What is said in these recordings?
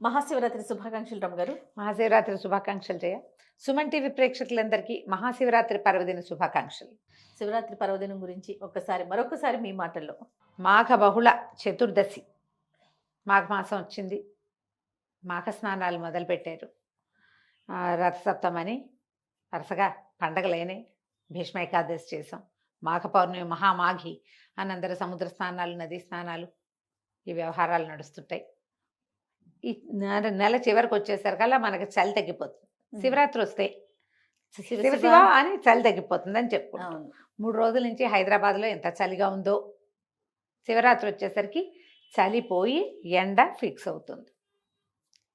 మహాశివరాత్రి శుభాకాంక్షలు రమ్మ గారు. మహాశివరాత్రి శుభాకాంక్షలు జయ. సుమన్ టీవీ ప్రేక్షకులందరికీ మహాశివరాత్రి పర్వదిన శుభాకాంక్షలు. శివరాత్రి పర్వదినం గురించి మరొకసారి మీ మాటల్లో. మాఘ బహుళ చతుర్దశి, మాఘమాసం వచ్చింది. మాఘ స్నానాలు మొదలుపెట్టారు. రథసప్తమని వరుసగా పండగలైనాయి. భీష్మ ఏకాదశి చేసాం. మాఘ పౌర్ణమి, మహామాఘి అని అందరూ సముద్ర స్నానాలు, నదీ స్నానాలు, ఈ వ్యవహారాలు నడుస్తుంటాయి. ఈ నెల చివరికి వచ్చేసరికల్లా మనకి చలి తగ్గిపోతుంది. శివరాత్రి వస్తే శివ శివ అని చలి తగ్గిపోతుంది అని చెప్పుకుంటాం. 3 రోజుల నుంచి హైదరాబాద్లో ఎంత చలిగా ఉందో, శివరాత్రి వచ్చేసరికి చలిపోయి ఎండ ఫిక్స్ అవుతుంది.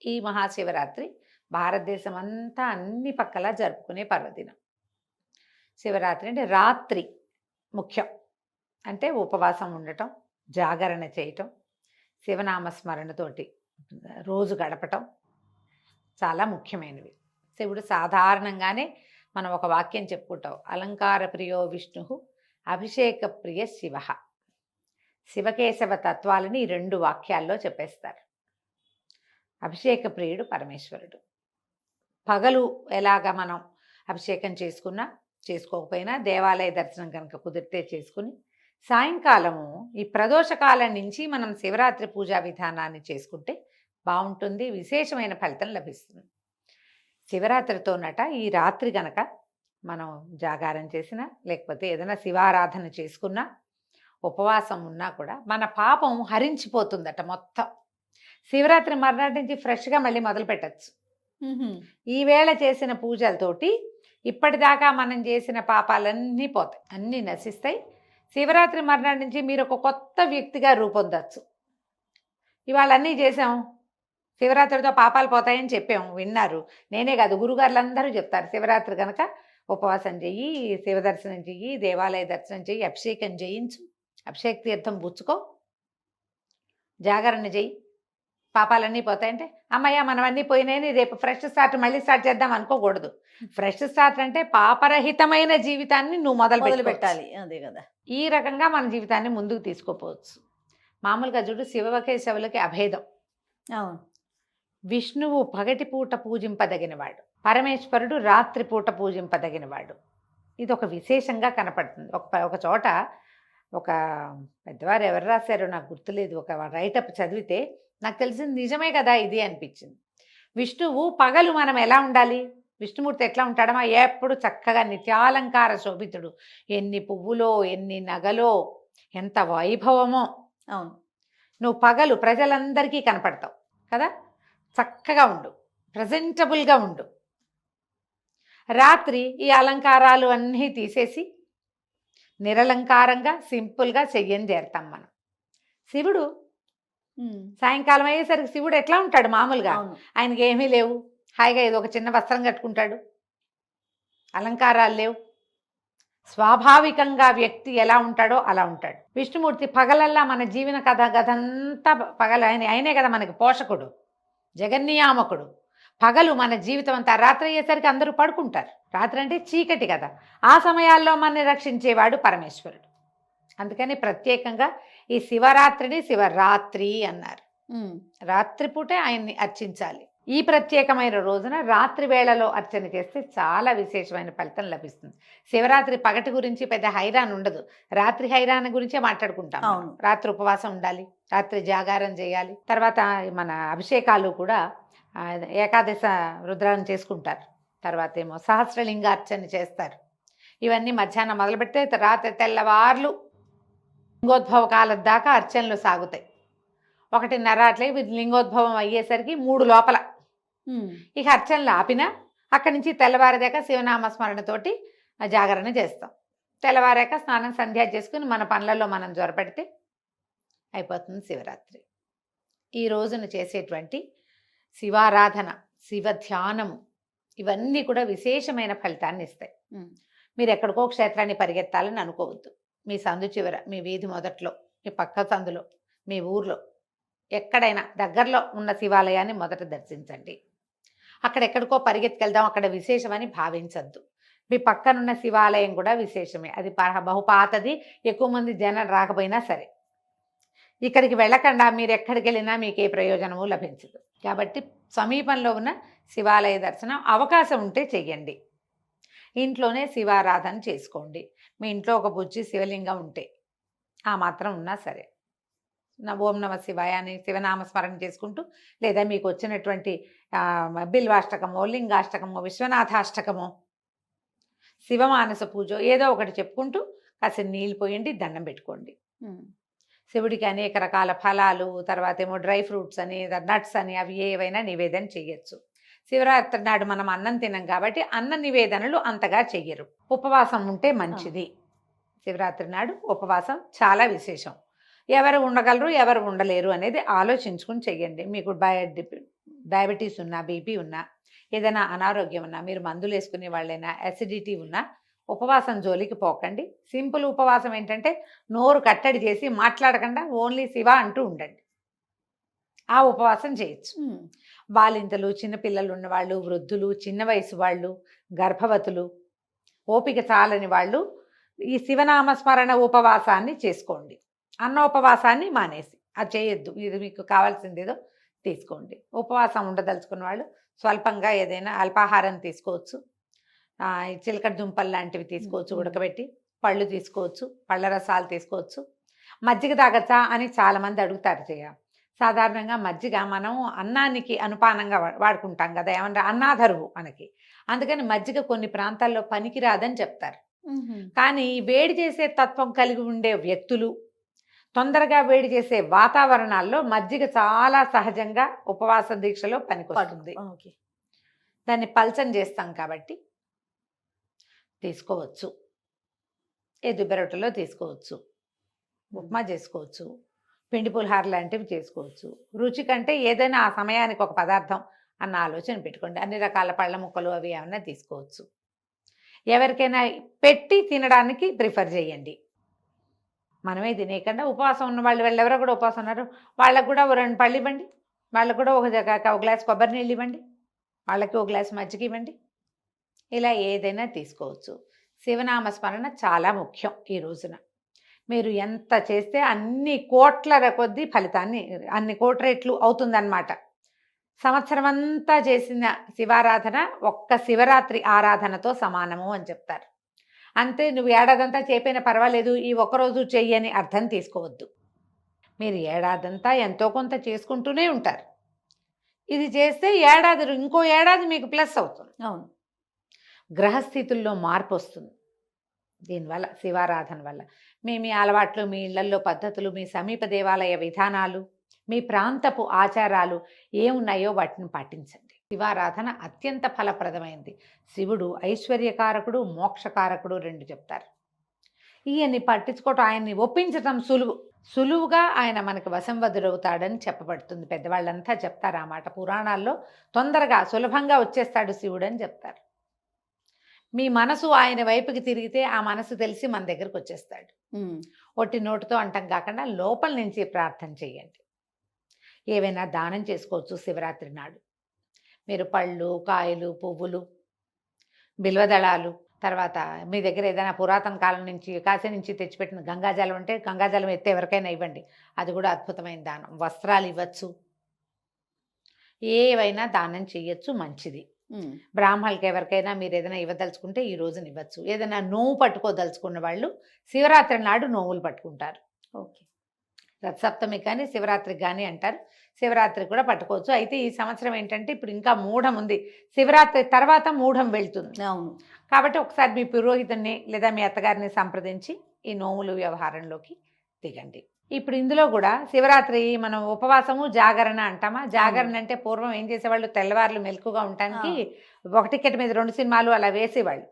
ఈ మహాశివరాత్రి భారతదేశం అంతా అన్ని పక్కలా జరుపుకునే పర్వదినం. శివరాత్రి అంటే రాత్రి ముఖ్యం. అంటే ఉపవాసం ఉండటం, జాగరణ చేయటం, శివనామస్మరణతోటి రోజు గడపటం చాలా ముఖ్యమైనవి. శివుడు సాధారణంగానే మనం ఒక వాక్యం చెప్పుకుంటాం, అలంకార ప్రియో విష్ణు అభిషేక ప్రియ శివ. శివకేశవ తత్వాలని ఈ 2 వాక్యాల్లో చెప్పేస్తారు. అభిషేక ప్రియుడు పరమేశ్వరుడు. పగలు ఎలాగ మనం అభిషేకం చేసుకున్నా చేసుకోకపోయినా దేవాలయ దర్శనం కనుక కుదిరితే చేసుకుని, సాయంకాలము ఈ ప్రదోషకాలం నుంచి మనం శివరాత్రి పూజా విధానాన్ని చేసుకుంటే బాగుంటుంది. విశేషమైన ఫలితం లభిస్తుంది. శివరాత్రితోనట ఈ రాత్రి గనక మనం జాగారం చేసినా, లేకపోతే ఏదైనా శివారాధన చేసుకున్నా, ఉపవాసం ఉన్నా కూడా మన పాపం హరించిపోతుందట మొత్తం. శివరాత్రి మర్నాటి నుంచి ఫ్రెష్గా మళ్ళీ మొదలు పెట్టచ్చు. ఈవేళ చేసిన పూజలతోటి ఇప్పటిదాకా మనం చేసిన పాపాలన్నీ పోతాయి, అన్నీ నశిస్తాయి. శివరాత్రి మర్నాటి నుంచి మీరు ఒక కొత్త వ్యక్తిగా రూపొందచ్చు. ఇవాళ అన్నీ చేసాం, శివరాత్రితో పాపాలు పోతాయని చెప్పాం, విన్నారు. నేనే కాదు, గురుగారులందరూ చెప్తారు, శివరాత్రి కనుక ఉపవాసం చెయ్యి, శివదర్శనం చెయ్యి, దేవాలయ దర్శనం చెయ్యి, అభిషేకం చేయించు, అభిషేక తీర్థం పుచ్చుకో, జాగరణ చెయ్యి, పాపాలన్నీ పోతాయంటే అమ్మయ్య మనవన్నీ పోయినాయని రేపు ఫ్రెష్ స్టార్ట్ మళ్ళీ స్టార్ట్ చేద్దాం అనుకోకూడదు. ఫ్రెష్ స్టార్ట్ అంటే పాపరహితమైన జీవితాన్ని నువ్వు మొదలు పెట్టాలి. అదే కదా. ఈ ఈ రకంగా మన జీవితాన్ని ముందుకు తీసుకోపోవచ్చు. మామూలుగా చూడు, శివకేశవులకి అభేదం. అవును. విష్ణువు పగటిపూట పూజింపదగినవాడు, పరమేశ్వరుడు రాత్రిపూట పూజింపదగినవాడు. ఇది ఒక విశేషంగా కనపడుతుంది. ఒక చోట ఒక పెద్దవారు ఎవరు రాశారో నాకు గుర్తులేదు, ఒక రైటప్ చదివితే నాకు తెలిసింది నిజమే కదా ఇది అనిపించింది. విష్ణువు పగలు మనం ఎలా ఉండాలి, విష్ణుమూర్తి ఎట్లా ఉంటాడమా, ఎప్పుడు చక్కగా నిత్యాలంకార శోభితుడు, ఎన్ని పువ్వులో ఎన్ని నగలో ఎంత వైభవమో. అవును. నువ్వు పగలు ప్రజలందరికీ కనపడతావు కదా, చక్కగా ఉండు, ప్రజెంటబుల్గా ఉండు. రాత్రి ఈ అలంకారాలు అన్నీ తీసేసి నిరలంకారంగా సింపుల్గా చెయ్యని చేరుతాం మనం. శివుడు సాయంకాలం అయ్యేసరికి శివుడు ఎట్లా ఉంటాడు మామూలుగా, ఆయనకి ఏమీ లేవు, హాయిగా ఏదో ఒక చిన్న వస్త్రం కట్టుకుంటాడు, అలంకారాలు లేవు. స్వాభావికంగా వ్యక్తి ఎలా ఉంటాడో అలా ఉంటాడు. విష్ణుమూర్తి పగలల్లా మన జీవన గదంతా పగలు ఆయనే కదా మనకి పోషకుడు, జగన్నియామకుడు. పగలు మన జీవితం అంతా, రాత్రి అయ్యేసరికి అందరూ పడుకుంటారు. రాత్రి అంటే చీకటి కదా, ఆ సమయాల్లో మనని రక్షించేవాడు పరమేశ్వరుడు. అందుకని ప్రత్యేకంగా ఈ శివరాత్రిని శివరాత్రి అన్నారు. రాత్రిపూటే ఆయన్ని అర్చించాలి. ఈ ప్రత్యేకమైన రోజున రాత్రి వేళలో అర్చన చేస్తే చాలా విశేషమైన ఫలితం లభిస్తుంది. శివరాత్రి పగటి గురించి పెద్ద హైరాన్ ఉండదు, రాత్రి హైరాన్ గురించే మాట్లాడుకుంటాం. రాత్రి ఉపవాసం ఉండాలి, రాత్రి జాగారం చేయాలి. తర్వాత మన అభిషేకాలు కూడా ఏకాదశ రుద్రాన్ని చేసుకుంటారు. తర్వాత ఏమో సహస్రలింగార్చన చేస్తారు. ఇవన్నీ మధ్యాహ్నం మొదలు పెడితే రాత్రి తెల్లవార్లు లింగోద్భవ కాలం దాకా అర్చనలు సాగుతాయి. 1:30 అట్లే లింగోద్భవం అయ్యేసరికి 3 లోపల ఇక అర్చనలు ఆపినా అక్కడి నుంచి తెల్లవారేదాకా శివనామస్మరణతోటి జాగరణ చేస్తాం. తెల్లవారాక స్నానం సంధ్య చేసుకుని మన పనులలో మనం జ్వరపెడితే అయిపోతుంది శివరాత్రి. ఈ రోజున చేసేటువంటి శివారాధన, శివ ధ్యానము, ఇవన్నీ కూడా విశేషమైన ఫలితాన్ని ఇస్తాయి. మీరు ఎక్కడికో క్షేత్రాన్ని పరిగెత్తాలని అనుకోవద్దు. మీ సందు చివర, మీ వీధి మొదట్లో, మీ పక్క సందులో, మీ ఊర్లో ఎక్కడైనా దగ్గరలో ఉన్న శివాలయాన్ని మొదట దర్శించండి. అక్కడెక్కడికో పరిగెత్తుకెళ్దాం, అక్కడ విశేషమని భావించద్దు. మీ పక్కనున్న శివాలయం కూడా విశేషమే, అది బహుపాతది, ఎక్కువ మంది జనం రాకపోయినా సరే. ఇక్కడికి వెళ్ళకుండా మీరు ఎక్కడికి వెళ్ళినా మీకు ఏ ప్రయోజనము లభించదు. కాబట్టి సమీపంలో ఉన్న శివాలయ దర్శనం అవకాశం ఉంటే చెయ్యండి. ఇంట్లోనే శివారాధన చేసుకోండి. మీ ఇంట్లో ఒక బుజ్జి శివలింగం ఉంటే ఆ మాత్రం ఉన్నా సరే ఓం నమ శివాయ అని శివనామస్మరణ చేసుకుంటూ, లేదా మీకు వచ్చినటువంటి బిల్వాష్టకమో, లింగాష్టకమో, విశ్వనాథాష్టకమో, శివమానస పూజ ఏదో ఒకటి చెప్పుకుంటూ కాస్త నీళ్ళు పోయండి, దండం పెట్టుకోండి. శివుడికి అనేక రకాల ఫలాలు, తర్వాత ఏమో డ్రై ఫ్రూట్స్ అని, నట్స్ అని, అవి ఏవైనా నివేదన చేయొచ్చు. శివరాత్రి నాడు మనం అన్నం తినం కాబట్టి అన్న నివేదనలు అంతగా చెయ్యరు. ఉపవాసం ఉంటే మంచిది. శివరాత్రి నాడు ఉపవాసం చాలా విశేషం. ఎవరు ఉండగలరు, ఎవరు ఉండలేరు అనేది ఆలోచించుకుని చెయ్యండి. మీకు డయాబెటీస్ ఉన్నా, బీపీ ఉన్నా, ఏదైనా అనారోగ్యం ఉన్నా, మీరు మందులు వేసుకునే వాళ్ళైనా, అసిడిటీ ఉన్నా ఉపవాసం జోలికి పోకండి. సింపుల్ ఉపవాసం ఏంటంటే నోరు కట్టడి చేసి మాట్లాడకుండా ఓన్లీ శివ అంటూ ఉండండి. ఆ ఉపవాసం చేయొచ్చు. బాలింతలు, చిన్నపిల్లలు ఉన్నవాళ్ళు, వృద్ధులు, చిన్న వయసు వాళ్ళు, గర్భవతులు, ఓపిక చాలని వాళ్ళు ఈ శివనామస్మరణ ఉపవాసాన్ని చేసుకోండి. అన్న ఉపవాసాన్ని మానేసి అది చేయొద్దు. ఇది మీకు కావాల్సింది ఏదో తీసుకోండి. ఉపవాసం ఉండదలుచుకున్న వాళ్ళు స్వల్పంగా ఏదైనా అల్పాహారం తీసుకోవచ్చు. ఈ చిలకడ దుంపలు లాంటివి తీసుకోవచ్చు ఉడకబెట్టి, పళ్ళు తీసుకోవచ్చు, పళ్ళ రసాలు తీసుకోవచ్చు. మజ్జిగ తాగచ్చా అని చాలామంది అడుగుతారు. సాధారణంగా మజ్జిగ మనం అన్నానికి అనుపానంగా వాడుకుంటాం కదా, ఏమన్నా అన్నాధరువు మనకి. అందుకని మజ్జిగ కొన్ని ప్రాంతాల్లో పనికిరాదని చెప్తారు. కానీ వేడి చేసే తత్వం కలిగి ఉండే వ్యక్తులు, తొందరగా వేడి చేసే వాతావరణాల్లో మజ్జిగ చాలా సహజంగా ఉపవాస దీక్షలో పనికొస్తుంది. దాన్ని పల్చం చేస్తాం కాబట్టి తీసుకోవచ్చు. ఎదుబెరొట్టలో తీసుకోవచ్చు, ఉప్మా చేసుకోవచ్చు, పిండి పులిహార లాంటివి చేసుకోవచ్చు. రుచి కంటే ఏదైనా ఆ సమయానికి ఒక పదార్థం అన్న ఆలోచన పెట్టుకోండి. అన్ని రకాల పళ్ళ ముక్కలు అవి ఏమన్నా తీసుకోవచ్చు. ఎవరికైనా పెట్టి తినడానికి ప్రిఫర్ చేయండి. మనమే తినేయకుండా ఉపవాసం ఉన్న వాళ్ళు ఎవరో కూడా ఉపవాసం ఉన్నారు, వాళ్ళకు కూడా 2 పళ్ళు ఇవ్వండి, వాళ్ళకు కూడా ఒక గ్లాస్ కొబ్బరి నీళ్ళు ఇవ్వండి, వాళ్ళకి ఒక గ్లాస్ మజ్జిగ ఇవ్వండి. ఇలా ఏదైనా తీసుకోవచ్చు. శివనామస్మరణ చాలా ముఖ్యం. ఈ రోజున మీరు ఎంత చేస్తే అన్ని కోట్ల కొద్దీ ఫలితాన్ని, అన్ని కోట్ల రెట్లు అవుతుందన్నమాట. సంవత్సరం అంతా చేసిన శివారాధన ఒక్క శివరాత్రి ఆరాధనతో సమానము అని చెప్తారు. అంతే, నువ్వు ఏడాదంతా చేయకపోయినా పర్వాలేదు, ఈ ఒక్కరోజు చెయ్యని అర్థం తీసుకోవద్దు. మీరు ఏడాదంతా ఎంతో కొంత చేసుకుంటూనే ఉంటారు. ఇది చేస్తే ఇంకో ఏడాది మీకు ప్లస్ అవుతుంది. అవును, గ్రహస్థితుల్లో మార్పు వస్తుంది దీనివల్ల, శివారాధన వల్ల. మీ అలవాట్లు, మీ ఇళ్లల్లో పద్ధతులు, మీ సమీప దేవాలయ విధానాలు, మీ ప్రాంతపు ఆచారాలు ఏమున్నాయో వాటిని పాటించండి. శివారాధన అత్యంత ఫలప్రదమైంది. శివుడు ఐశ్వర్యకారకుడు, మోక్షకారకుడు 2 చెప్తారు. ఈయన్ని పట్టించుకోవటం, ఆయన్ని ఒప్పించటం సులువుగా ఆయన మనకు వశంవదుడవుతాడని చెప్పబడుతుంది. పెద్దవాళ్ళంతా చెప్తారు ఆ మాట. పురాణాల్లో తొందరగా సులభంగా వచ్చేస్తాడు శివుడు అని చెప్తారు. మీ మనసు ఆయన వైపుకి తిరిగితే ఆ మనసు తెలిసి మన దగ్గరకు వచ్చేస్తాడు. ఒట్టి నోటితో అంటాం కాకుండా లోపల నుంచి ప్రార్థన చేయండి. ఏవైనా దానం చేసుకోవచ్చు శివరాత్రి నాడు. మీరు పళ్ళు, కాయలు, పువ్వులు, బిల్వదళాలు, తర్వాత మీ దగ్గర ఏదైనా పురాతన కాలం నుంచి, కాశీ నుంచి తెచ్చిపెట్టిన గంగాజలం ఉంటే గంగాజలం ఎత్తే ఎవరికైనా ఇవ్వండి, అది కూడా అద్భుతమైన దానం. వస్త్రాలు ఇవ్వచ్చు, ఏవైనా దానం చేయొచ్చు, మంచిది. బ్రాహ్మణులకి ఎవరికైనా మీరు ఏదైనా ఇవ్వదలుచుకుంటే ఈ రోజున ఇవ్వచ్చు. ఏదైనా నోవు పట్టుకోదలుచుకున్న వాళ్ళు శివరాత్రి నాడు నోవులు పట్టుకుంటారు. ఓకే, రథసప్తమి కానీ శివరాత్రికి కానీ అంటారు. శివరాత్రి కూడా పట్టుకోవచ్చు. అయితే ఈ సంవత్సరం ఏంటంటే ఇప్పుడు ఇంకా మూఢం ఉంది, శివరాత్రి తర్వాత మూఢం వెళ్తుంది. అవును, కాబట్టి ఒకసారి మీ పురోహితుడిని లేదా మీ అత్తగారిని సంప్రదించి ఈ నోములు వ్యవహారంలోకి దిగండి. ఇప్పుడు ఇందులో కూడా శివరాత్రి మనం ఉపవాసము, జాగరణ అంటామా. జాగరణ అంటే పూర్వం ఏం చేసేవాళ్ళు, తెల్లవారులు మెలకుగా ఉండటానికి ఒక టికెట్ మీద 2 సినిమాలు అలా వేసేవాళ్ళు.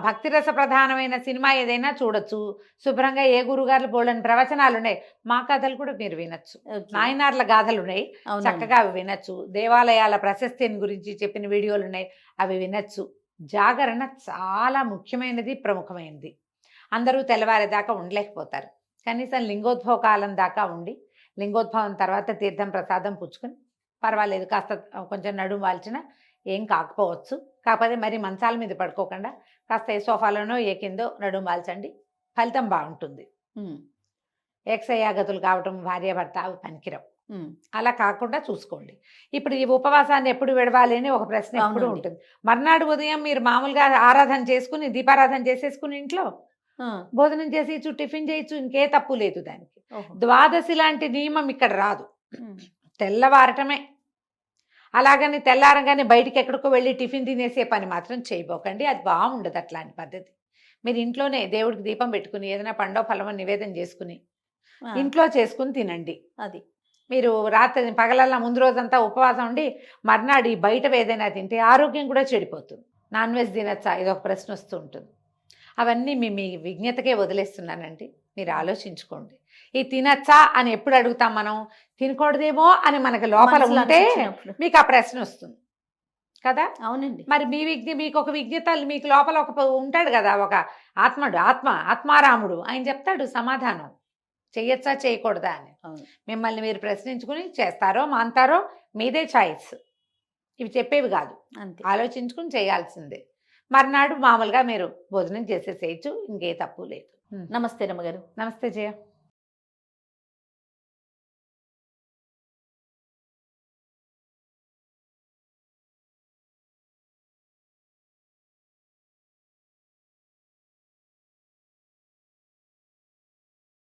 భక్తి రస ప్రధానమైన సినిమా ఏదైనా చూడొచ్చు. శుభ్రంగా ఏ గురుగారులు బోళ్ళని ప్రవచనాలు ఉన్నాయి, మా కథలు కూడా మీరు వినొచ్చు. నాయనార్ల గాథలు ఉన్నాయి, చక్కగా అవి వినొచ్చు. దేవాలయాల ప్రశస్తిని గురించి చెప్పిన వీడియోలు ఉన్నాయి, అవి వినొచ్చు. జాగరణ చాలా ముఖ్యమైనది, ప్రముఖమైనది. అందరూ తెల్లవారేదాకా ఉండలేకపోతారు. కనీసం లింగోద్భవ కాలం దాకా ఉండి, లింగోద్భవం తర్వాత తీర్థం ప్రసాదం పుచ్చుకొని పర్వాలేదు, కాస్త కొంచెం నడుము వాల్చిన ఏం కాకపోవచ్చు. కాకపోతే మరి మంచాల మీద పడుకోకుండా కాస్త ఏ సోఫాలోనో ఏ కిందో నడుము వాల్చండి, ఫలితం బాగుంటుంది. ఏకసయాగతులు కావటం భార్యాభర్త అవి పనికిరావు. ఉమ్, అలా కాకుండా చూసుకోండి. ఇప్పుడు ఈ ఉపవాసాన్ని ఎప్పుడు విడవాలి అని ఒక ప్రశ్న ఎప్పుడు అవునండి. ఉంటుంది. మర్నాడు ఉదయం మీరు మామూలుగా ఆరాధన చేసుకుని దీపారాధన చేసేసుకుని ఇంట్లో ఆ, భోజనం చేసి టిఫిన్ చేయొచ్చు, ఇంకే తప్పు లేదు దానికి. ఓహో. ద్వాదశి లాంటి నియమం ఇక్కడ రాదు, ఉమ్, తెల్లవారటమే. అలాగని తెల్లారగానే బయటికి ఎక్కడికో వెళ్ళి టిఫిన్ తినేసే పని మాత్రం చేయబోకండి, అది బాగుండదు అట్లాంటి పద్ధతి. మీరు ఇంట్లోనే దేవుడికి దీపం పెట్టుకుని ఏదైనా పండో ఫలమో నివేదన చేసుకుని ఆ, ఇంట్లో చేసుకుని తినండి. అది మీరు రాత్రి పగలల్లా ముందు రోజంతా ఉపవాసం ఉండి మర్నాడు ఈ బయట ఏదైనా తింటే ఆరోగ్యం కూడా చెడిపోతుంది. నాన్ వెజ్ తినచ్చా, ఇదొక ప్రశ్న వస్తూ ఉంటుంది. అవన్నీ మీ విజ్ఞతకే వదిలేస్తున్నానండి, మీరు ఆలోచించుకోండి. ఈ తినచ్చా అని ఎప్పుడు అడుగుతాం మనం? తినకూడదేమో అని మనకు లోపల మనసులో ఉంటే అనిపించినప్పుడు. మీకు ఆ ప్రశ్న వస్తుంది కదా. అవునండి. మరి మీకు ఒక విజ్ఞత, మీకు లోపల ఉంటాడు కదా, ఒక ఆత్మారాముడు, ఆయన చెప్తాడు సమాధానం, చెయ్యొచ్చా చేయకూడదా అని. అవును. మిమ్మల్ని మీరు ప్రశ్నించుకుని చేస్తారో మాంతారో మీదే చాయిస్, ఇవి చెప్పేవి కాదు, అంతే. ఆలోచించుకుని చేయాల్సిందే. మర్నాడు మామూలుగా మీరు భోజనం చేసేసేయచ్చు, ఇంకే తప్పు లేదు. నమస్తే రమ్మగారు. నమస్తే జయ.